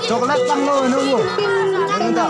Coklat pang lo nunggu. Bentar.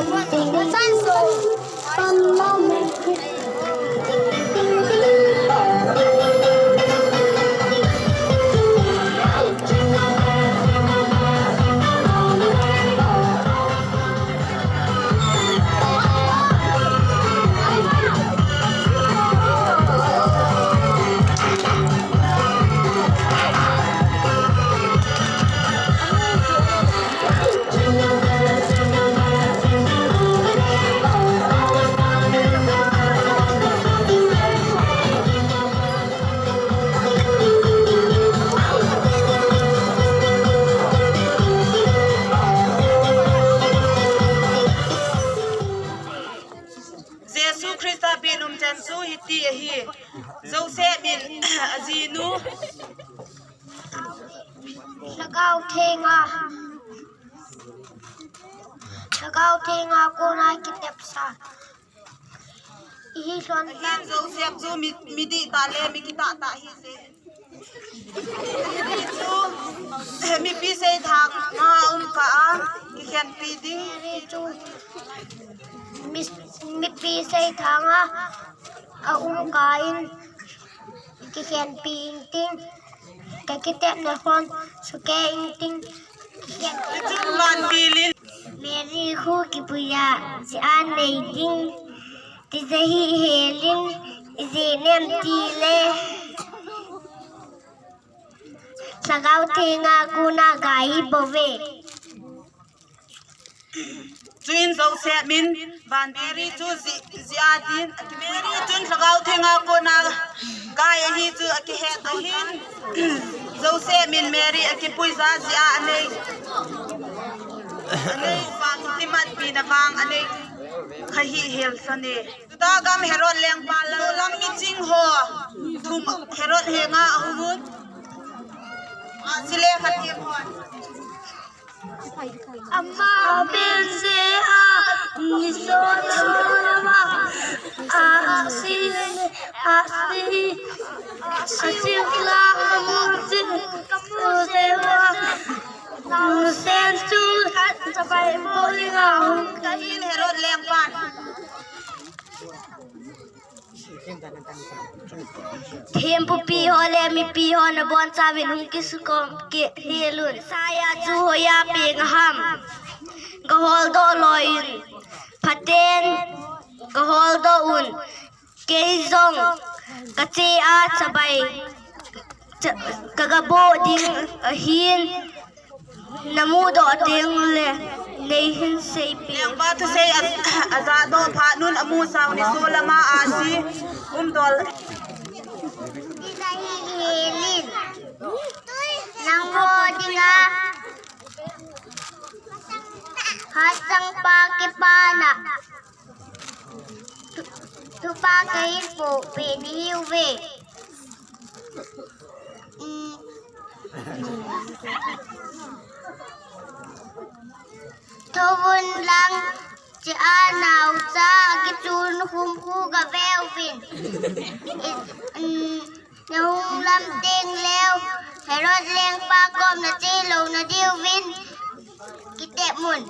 Jesu Christa binum jansu hiti hi Jose bin azinu Sagau thenga ko na kitap sa ihi son hin Joseph zu midi tale mi kita ta hi se mi pi se thak ma ka ki khen pi ding chu mi pi say thanga kain ki khen pi ting ka kitap na kon so ke ting ki khen chun man bilin Mary khu ki puya si an nei ding ti zahi helin izinem ti le sagau thenga kuna gai bove Chuin Joseph min ban Mary chu ziadin Mary chun sagau thenga ko na gai hi chu ki het hin Joseph min Mary ki puiza zia anei anei fan timat pi na bang anei khahi hel sane da gam herod leng pa lam mi ching ho thum herod henga ahumut sile khatim hon amma benze a ni so ma asi la amuti kamusewa Musensul sabay molinga kahin herod leng pan Tempo piho le mi piho na bon savin hung kisukom ke helun saya chu hoya ping ham gahol do loin paten gahol do un keizong kache a sabay kagabo ding hin namudo ding le nehin sei pi leng pa tu sei aza do pha nun amu saw ni solama asi dol helin nangodinga hasang pakipana tupa kain po penihiwe Tawon lang si Anaw sa gitun humhu ga velvin Nahung lamting lew Herod leng pakom na tilaw na diwin Kitep mun